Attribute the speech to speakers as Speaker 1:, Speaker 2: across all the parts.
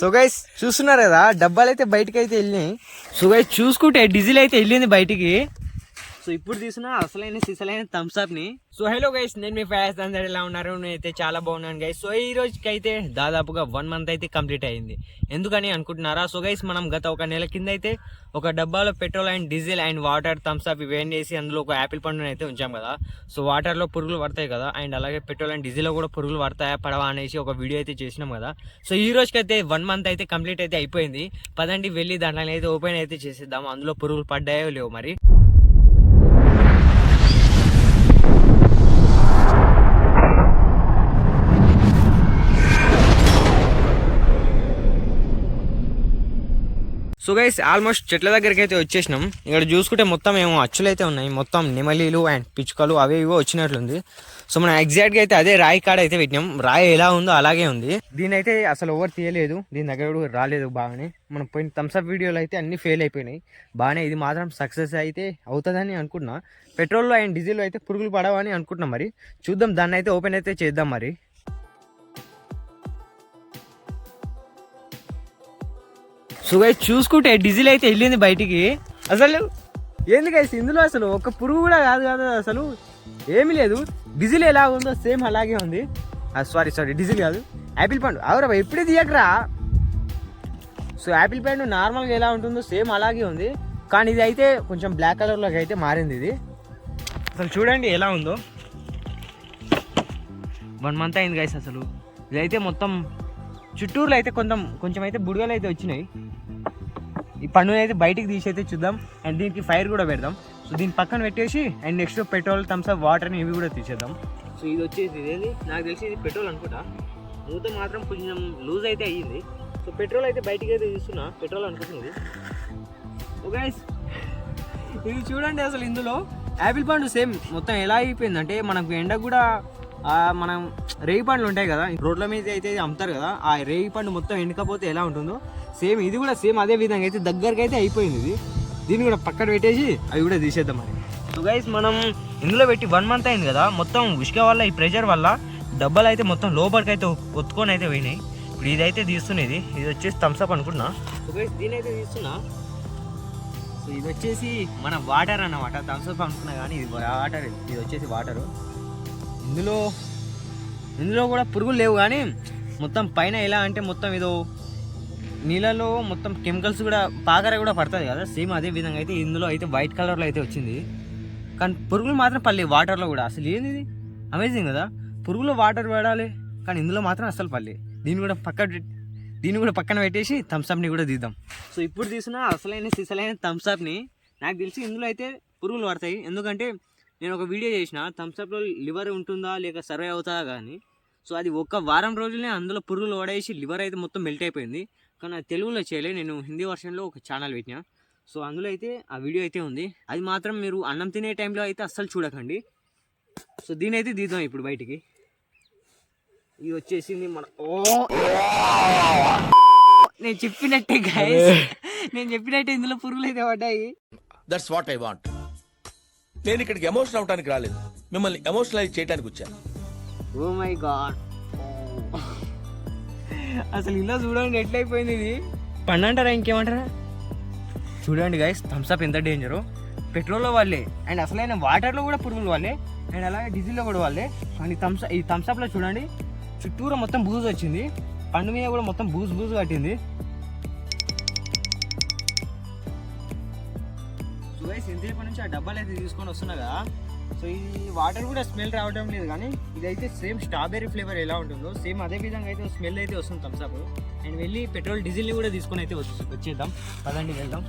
Speaker 1: So guys చూస్తున్నారు కదా, డబ్బాలు అయితే బయటకి అయితే వెళ్ళినాయి. సో గైస్ చూసుకుంటే డీజిల్ అయితే వెళ్ళింది బయటికి. సో ఇప్పుడు తీసుకున్నా అసలైన సిసలైన థమ్స్ అప్ ని. సో హలో గైస్, నేను మీ ఫయాజ్. అందరు ఎలా ఉన్నారు? నేనైతే చాలా బాగున్నాను గైస్. సో ఈ రోజుకి అయితే దాదాపుగా 1 month అయితే కంప్లీట్ అయింది. ఎందుకని అనుకుంటున్నారా? సో గైస్ మనం గత ఒక నెల కింద అయితే ఒక డబ్బాలో petrol and diesel and water Thums Up ఇవేం చేసి అందులో ఒక యాపిల్ పండుని అయితే ఉంచాం కదా. సో వాటర్లో పురుగులు పడతాయి కదా, అండ్ అలాగే పెట్రోల్ అండ్ డీజిల్లో కూడా పురుగులు పడతాయా పడవా అనేసి ఒక వీడియో అయితే చేసినాం కదా. సో ఈ రోజుకైతే 1 month అయితే కంప్లీట్ అయితే అయిపోయింది. పదండి వెళ్ళి దాంట్లో అయితే ఓపెన్ అయితే చేసేద్దాం, అందులో పురుగులు పడ్డాయో లేవు మరి. సో గైస్ ఆల్మోస్ట్ చెట్ల దగ్గరికి అయితే వచ్చేసినాం. ఇక్కడ చూసుకుంటే మొత్తం ఏమో అచ్చులు అయితే ఉన్నాయి, మొత్తం నెమలీలు అండ్ పిచ్చుకలు అవి ఇవో వచ్చినట్లుంది. సో మనం ఎగ్జాక్ట్గా అయితే అదే రాయి కాడ అయితే పెట్టినాం. రాయి ఎలా ఉందో అలాగే ఉంది. దీని అయితే అసలు ఎవరు తీయలేదు, దీని దగ్గర కూడా రాలేదు బాగానే. మనం పోయిన థమ్స్అప్ వీడియోలు అయితే అన్ని ఫెయిల్ అయిపోయినాయి బాగానే. ఇది మాత్రం సక్సెస్ అయితే అవుతుందని అనుకుంటున్నా. పెట్రోల్లో అండ్ డీజిల్ అయితే పురుగులు పడవని అనుకుంటున్నాం. మరి చూద్దాం, దాన్ని అయితే ఓపెన్ అయితే చేద్దాం మరి. సో గైస్ చూసుకుంటే డీజిల్ అయితే వెళ్ళింది బయటికి. అసలు ఏంది గైస్ ఇందులో అసలు ఒక పురుగు కూడా కాదు కదా, అసలు ఏమీ లేదు. డీజిల్ ఎలా ఉందో సేమ్ అలాగే ఉంది. సారీ డీజిల్ కాదు, యాపిల్ పండు. అవురా ఎప్పుడే తీయకరా. సో యాపిల్ పండు నార్మల్గా ఎలా ఉంటుందో సేమ్ అలాగే ఉంది, కానీ ఇది అయితే కొంచెం బ్లాక్ కలర్లోకి అయితే మారింది. ఇది అసలు చూడండి ఎలా ఉందో. 1 month అయింది గైస్. అసలు ఇదైతే మొత్తం చుట్టూరులో అయితే కొంచెం అయితే బుడగలు అయితే వచ్చినాయి. ఈ పండుని అయితే బయటికి తీసి అయితే చూద్దాం, అండ్ దీనికి ఫైర్ కూడా పెడదాం. సో దీన్ని పక్కన పెట్టేసి అండ్ నెక్స్ట్ పెట్రోల్ థమ్స్అప్ వాటర్ని ఇవి కూడా తీసేద్దాం. సో ఇది వచ్చేసి ఇదేది నాకు తెలిసి ఇది పెట్రోల్ అనుకుంటా. మూత మాత్రం కొంచెం లూజ్ అయితే అయ్యింది. సో పెట్రోల్ అయితే బయటికి అయితే తీస్తున్నా, పెట్రోల్ అనుకుంటుంది. ఓ గైస్ ఇది చూడండి, అసలు ఇందులో యాపిల్ పండు సేమ్ మొత్తం ఎలా అయిపోయిందంటే, మనకు ఎండకు కూడా మనం రేగి పండ్లు ఉంటాయి కదా, రోడ్ల మీద అయితే అమ్ముతారు కదా, ఆ రేగి పండు మొత్తం ఎండకపోతే ఎలా ఉంటుందో సేమ్ ఇది కూడా సేమ్ అదే విధంగా అయితే దగ్గరికి అయితే అయిపోయింది. ఇది దీన్ని కూడా పక్కన పెట్టేసి అవి కూడా తీసేద్దాం మరి. సో గైస్ మనం ఇందులో పెట్టి 1 month అయింది కదా, మొత్తం ఉష్క వల్ల ఈ ప్రెషర్ వల్ల డబ్బాలు అయితే మొత్తం లోపలికి అయితే ఒత్తుకొని అయితే పోయినాయి. ఇప్పుడు ఇదైతే తీస్తున్నది, ఇది వచ్చేసి థమ్స్అప్ అనుకున్నా. సో గైస్ దీని అయితే తీస్తున్నా. సో ఇది వచ్చేసి మన వాటర్ అన్నమాట, థమ్స్అప్ అనుకున్నా కానీ ఇది వాటర్. ఇది వచ్చేసి వాటరు. ఇందులో కూడా పురుగులు లేవు, కానీ మొత్తం పైన ఎలా అంటే మొత్తం ఏదో నీళ్ళలో మొత్తం కెమికల్స్ కూడా పాకర కూడా పడుతుంది కదా, సేమ్ అదే విధంగా అయితే ఇందులో అయితే వైట్ కలర్లో అయితే వచ్చింది. కానీ పురుగులు మాత్రం పడలేదు వాటర్లో కూడా. అసలు ఏంది ఇది, అమేజింగ్ కదా. పురుగులు వాటర్ పడాలి కానీ ఇందులో మాత్రం అసలు పడలేదు. దీన్ని కూడా పక్కన పెట్టేసి థమ్స్అప్ని కూడా తీద్దాం. సో ఇప్పుడు తీసిన అసలైన సిసలైన థమ్స్అప్ని. నాకు తెలిసి ఇందులో అయితే పురుగులు పడతాయి, ఎందుకంటే నేను ఒక వీడియో చేసిన థమ్స్అప్లో లివర్ ఉంటుందా లేక సర్వే అవుతుందా కానీ. సో అది 1 వారం రోజులనే అందులో పురుగులు పడేసి లివర్ అయితే మొత్తం మెల్ట్ అయిపోయింది. కానీ అది తెలుగులో చేయలేదు, నేను హిందీ వర్షన్లో ఒక ఛానల్ పెట్టినా. సో అందులో అయితే ఆ వీడియో అయితే ఉంది. అది మాత్రం మీరు అన్నం తినే టైంలో అయితే అస్సలు చూడకండి. సో దీని అయితే తీద్దాం ఇప్పుడు బయటికి. ఇది వచ్చేసింది మన నేను చెప్పినట్టే గైస్, నేను చెప్పినట్టే ఇందులో పురుగులు అయితే పడ్డాయి.
Speaker 2: That's what I want. నేను ఇక్కడికి ఎమోషనల్ అవడానికి రాలేదు, మిమ్మల్ని ఎమోషనలైజ్ చేయడానికి వచ్చాను.
Speaker 1: ఓ మై గాడ్, అసలు ఇలా చూడండి ఎట్లయిపోయింది ఇది. పండు అంటారా ఇంకేమంటారా? చూడండి గైస్ థమ్స్అప్ ఎంత డేంజరు. పెట్రోల్లో వాళ్ళే, అండ్ అసలైన వాటర్లో కూడా పురుగులు వాళ్ళే, అండ్ అలాగే డీజిల్లో కూడా వాళ్ళే. కానీ ఈ థమ్స్అప్లో చూడండి చుట్టూరు మొత్తం బూజు వచ్చింది, పండు మీద కూడా మొత్తం బూజు కట్టింది. సో గైస్ ఇంతసేపటి నుంచి ఆ డబ్బాలు అయితే తీసుకొని వస్తున్నా కదా. సో ఈ వాటర్ కూడా స్మెల్ రావడం లేదు, కానీ ఇదైతే సేమ్ స్ట్రాబెర్రీ ఫ్లేవర్ ఎలా ఉంటుందో సేమ్ అదే విధంగా అయితే స్మెల్ అయితే వస్తుంది థమ్స్అప్. అండ్ వెళ్ళి పెట్రోల్ డీజిల్ని కూడా తీసుకొని అయితే వచ్చేద్దాం. పదండి వెళ్దాం.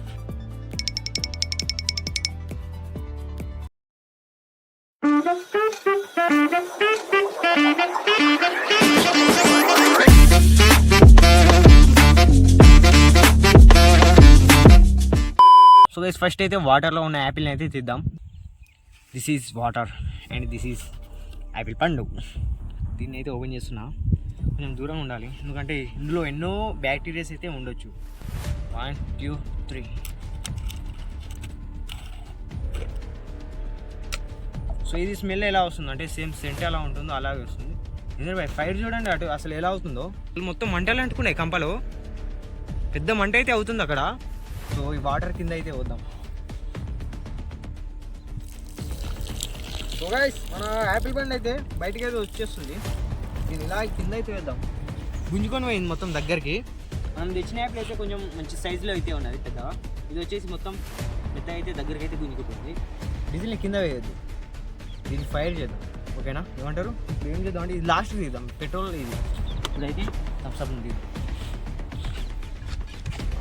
Speaker 1: సో గైస్ ఫస్ట్ అయితే వాటర్లో ఉన్న యాపిల్ని అయితే తీద్దాం. This is water and this is Apple పండు. దీన్ని అయితే ఓపెన్ చేస్తున్నా. కొంచెం దూరం ఉండాలి, ఎందుకంటే ఇందులో ఎన్నో బ్యాక్టీరియాస్ అయితే ఉండొచ్చు. 1 2 3. సో ఇది స్మెల్ ఎలా వస్తుంది అంటే సేమ్ సెంట్ ఎలా ఉంటుందో అలాగే వస్తుంది. ఎందుకంటే ఫైర్ చూడండి అటు అసలు ఎలా అవుతుందో. మొత్తం మంటలు అంటుకున్నాయి కంపలో. పెద్ద మంట అయితే అవుతుంది అక్కడ. సో ఈ వాటర్ కింద అయితే వద్దాం. సో గైస్ మన యాపిల్ పండు అయితే బయటకి అయితే వచ్చేస్తుంది. దీన్ని ఇలా కింద అయితే వేద్దాం. గుంజుకొని పోయింది మొత్తం దగ్గరికి. మనం తెచ్చిన యాపిల్ అయితే కొంచెం మంచి సైజులో అయితే ఉన్నది పెద్దగా. ఇది వచ్చేసి మొత్తం మెత్తగా అయితే దగ్గరికి అయితే గుంజుకుపోయింది. డీజిల్ని కింద వేయద్దు, దీన్ని ఫైర్ చేద్దాం. ఓకేనా? ఏమంటారు? ఇప్పుడు ఏం చేద్దాం అంటే ఇది లాస్ట్ తీద్దాం, పెట్రోల్ ఇది. ఇప్పుడైతే థమ్స్అప్ తీద్దాం.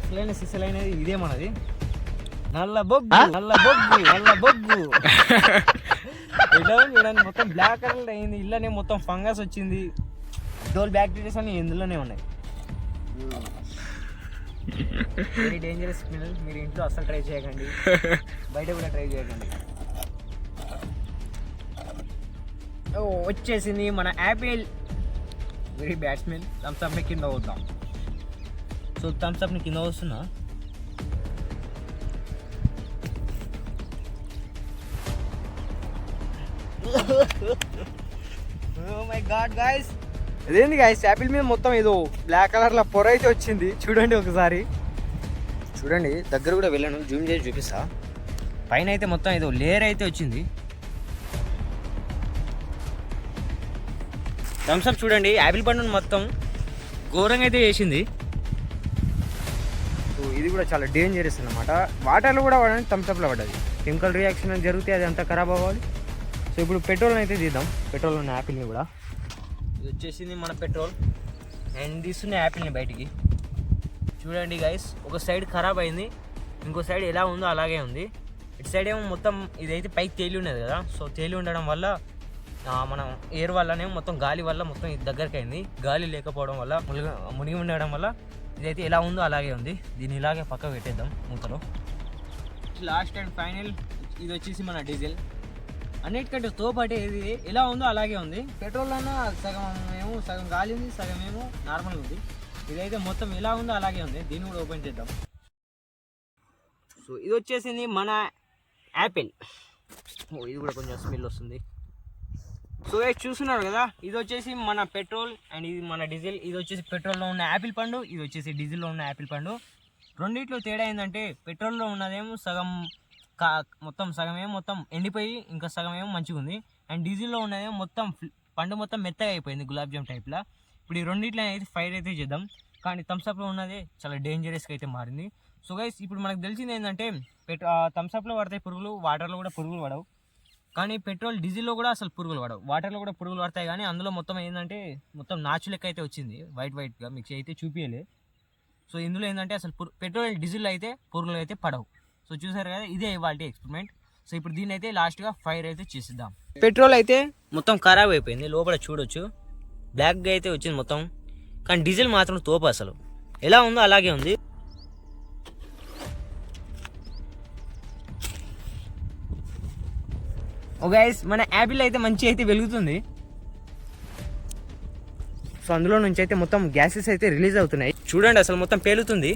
Speaker 1: అసలైన సిసలైనది ఇదే మనది. నల్ల బొగ్గు నల్ల బొగ్గు నల్ల బొగ్గు. చూడండి మొత్తం బ్లాక్ కలర్ అయింది. ఇళ్ళనే మొత్తం ఫంగస్ వచ్చింది. డోల్ బ్యాక్టీరియాస్ అన్ని ఇందులోనే ఉన్నాయి. Very dangerous smell. మీరు ఇంట్లో అస్సలు ట్రై చేయకండి, బయట కూడా ట్రై చేయకండి. ఓ వచ్చేసింది మన యాపిల్. Very bad smell. థమ్స్అప్ని కింద వద్దాం. సో థమ్స్అప్ని కింద వస్తున్నా. ఓ మై గాడ్ గైస్, అదేంది గైస్ యాపిల్ మీద మొత్తం ఏదో బ్లాక్ కలర్లో పొర అయితే వచ్చింది. చూడండి ఒకసారి, చూడండి దగ్గర కూడా వెళ్ళాను, జూమ్ చేసి చూపిస్తా. పైన అయితే మొత్తం ఏదో లేయర్ అయితే వచ్చింది. థమ్స్అప్ చూడండి యాపిల్ పండును మొత్తం ఘోరంగా అయితే చేసింది. సో ఇది కూడా చాలా డేంజరస్ అన్నమాట. వాటర్లో కూడా వాడని థమ్స్అప్లో పడ్డది. కెమికల్ రియాక్షన్ జరిగితే అది అంతా ఖరాబ్ అవ్వాలి. సో ఇప్పుడు పెట్రోల్ అయితే తీద్దాం. పెట్రోల్ ఉన్న యాపిల్ని కూడా. ఇది వచ్చేసింది మన పెట్రోల్. అండ్ తీస్తున్న యాపిల్ని బయటికి. చూడండి గైస్, ఒక సైడ్ ఖరాబ్ అయింది, ఇంకో సైడ్ ఎలా ఉందో అలాగే ఉంది. ఇటు సైడ్ ఏమో మొత్తం ఇదైతే పైకి తేలి ఉన్నది కదా. సో తేలి ఉండడం వల్ల మనం ఎయిర్ వల్లనే మొత్తం గాలి వల్ల మొత్తం ఇది దగ్గరికి అయింది. గాలి లేకపోవడం వల్ల మునిగి ఉండడం వల్ల ఇదైతే ఎలా ఉందో అలాగే ఉంది. దీన్ని ఇలాగే పక్క పెట్టేద్దాం మూతలో. లాస్ట్ అండ్ ఫైనల్ ఇది వచ్చేసి మన డీజిల్. అన్నిటికంటే తోపాటి ఇది ఎలా ఉందో అలాగే ఉంది. పెట్రోల్ అన్నా సగం గాలి ఉంది, సగం ఏమో నార్మల్ ఉంది. ఇదైతే మొత్తం ఎలా ఉందో అలాగే ఉంది. దీన్ని కూడా ఓపెన్ చేద్దాం. సో ఇది వచ్చేసింది మన యాపిల్. ఇది కూడా కొంచెం స్మెల్ వస్తుంది. సో చూస్తున్నారు కదా, ఇది వచ్చేసి మన పెట్రోల్ అండ్ ఇది మన డీజిల్. ఇది వచ్చేసి పెట్రోల్లో ఉన్న యాపిల్ పండు, ఇది వచ్చేసి డీజిల్లో ఉన్న యాపిల్ పండు. రెండిట్లో తేడా ఏంటంటే పెట్రోల్లో ఉన్నదేమో మొత్తం సగమేమో మొత్తం ఎండిపోయి ఇంకా సగమేమో మంచిగా ఉంది. అండ్ డీజిల్లో ఉన్నదేమో మొత్తం పండు మొత్తం మెత్తగా అయిపోయింది గులాబ్ జామ్ టైప్లో. ఇప్పుడు ఈ రెండిట్లో అయితే ఫైర్ అయితే చేద్దాం. కానీ థమ్స్అప్లో ఉన్నదే చాలా డేంజరస్గా అయితే మారింది. సో గైస్ ఇప్పుడు మనకు తెలిసింది ఏంటంటే థమ్స్అప్లో పడతాయి పురుగులు, వాటర్లో కూడా పురుగులు పడవు. కానీ పెట్రోల్ డీజిల్లో కూడా అసలు పురుగులు పడవు. వాటర్లో కూడా పురుగులు పడతాయి కానీ అందులో మొత్తం ఏంటంటే మొత్తం నాచు లెక్క అయితే వచ్చింది, వైట్గా మిక్స్ అయితే చూపించలే. సో ఇందులో ఏంటంటే అసలు పెట్రోల్ డీజిల్ అయితే పురుగులు అయితే పడవు. సో చూసారు కదా, ఇదే ఇవాళ ఎక్స్పెరిమెంట్. సో ఇప్పుడు దీన్ని అయితే లాస్ట్గా ఫైర్ అయితే చేసిద్దాం. పెట్రోల్ అయితే మొత్తం ఖరాబ్ అయిపోయింది, లోపల చూడొచ్చు బ్లాక్గా అయితే వచ్చింది మొత్తం. కానీ డీజిల్ మాత్రం తోపు, అసలు ఎలా ఉందో అలాగే ఉంది. ఓ గైస్ మన యాపిల్ అయితే మంచి అయితే వెలుగుతుంది. సో అందులో నుంచి అయితే మొత్తం గ్యాసెస్ అయితే రిలీజ్ అవుతున్నాయి. చూడండి అసలు మొత్తం పేలుతుంది.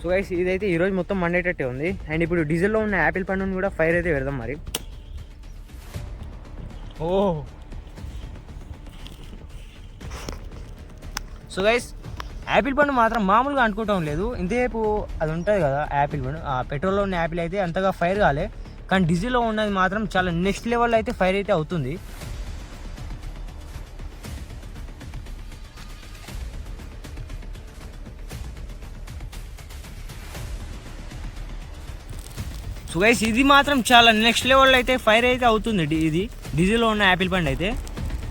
Speaker 1: సో గైస్ ఇదైతే ఈరోజు మొత్తం మండేటట్టే ఉంది. అండ్ ఇప్పుడు డీజిల్లో ఉన్న యాపిల్ పండుని కూడా ఫైర్ అయితే పెడదాం మరి. ఓ సో గైస్ యాపిల్ పండు మాత్రం మామూలుగా అనుకోవటం లేదు. ఇంతసేపు అది ఉంటుంది కదా యాపిల్ పండు, ఆ పెట్రోల్లో ఉన్న యాపిల్ అయితే అంతగా ఫైర్ కాలే. కానీ డీజిల్లో ఉన్నది మాత్రం చాలా నెక్స్ట్ లెవెల్లో అయితే ఫైర్ అయితే అవుతుంది. సో గైస్ ఇది మాత్రం చాలా నెక్స్ట్ లెవెల్లో అయితే ఫైర్ అయితే అవుతుంది. ఇది డీజిల్లో ఉన్న యాపిల్ పండు అయితే.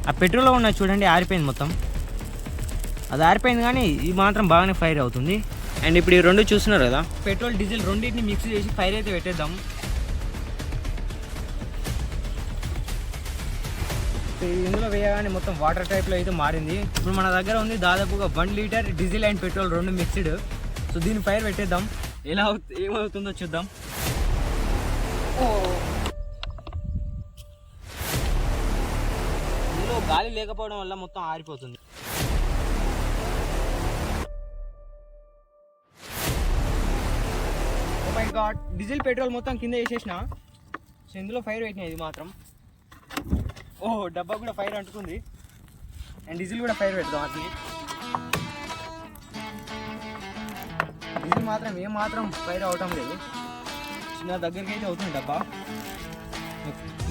Speaker 1: ఆ పెట్రోల్లో ఉన్న చూడండి ఆరిపోయింది మొత్తం, అది ఆరిపోయింది. కానీ ఇది మాత్రం బాగానే ఫైర్ అవుతుంది. అండ్ ఇప్పుడు ఈ రెండు చూస్తున్నారు కదా, పెట్రోల్ డీజిల్ రెండింటిని మిక్స్ చేసి ఫైర్ అయితే పెట్టేద్దాం. ఇందులో వేయగానే మొత్తం వాటర్ టైప్లో అయితే మారింది. ఇప్పుడు మన దగ్గర ఉంది దాదాపుగా 1 లీటర్ డీజిల్ అండ్ పెట్రోల్ రెండు మిక్స్డ్. సో దీన్ని ఫైర్ పెట్టేద్దాం, ఏమవుతుందో చూద్దాం. ఇందులో గాలి లేకపోవడం వల్ల మొత్తం ఆరిపోతుంది. Oh my my god, diesel petrol మొత్తం కింద వేసేసిన. సో ఇందులో ఫైర్ పెట్టినా ఇది మాత్రం. ఓహో, డబ్బా కూడా ఫైర్ అంటుకుంది. అండ్ డీజిల్ కూడా ఫైర్ పెడతాం అట్లనే. డీజిల్ మాత్రం ఏమాత్రం ఫైర్ అవటం లేదు. చిన్న దగ్గరికి అయితే అవుతుంది డబ్బా.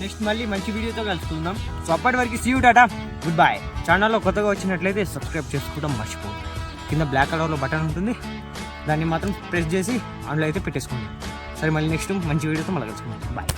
Speaker 1: నెక్స్ట్ మళ్ళీ మంచి వీడియోతో కలుసుకుందాం. సో అప్పటి వరకు see you, tata, goodbye. ఛానల్లో కొత్తగా వచ్చినట్లయితే సబ్స్క్రైబ్ చేసుకోవడం మర్చిపోదు. కింద బ్లాక్ కలర్లో బటన్ ఉంటుంది, దాన్ని మాత్రం ప్రెస్ చేసి అందులో అయితే పెట్టేసుకోండి. సరే, మళ్ళీ నెక్స్ట్ మంచి వీడియోతో మళ్ళీ కలుసుకుందాం. బాయ్.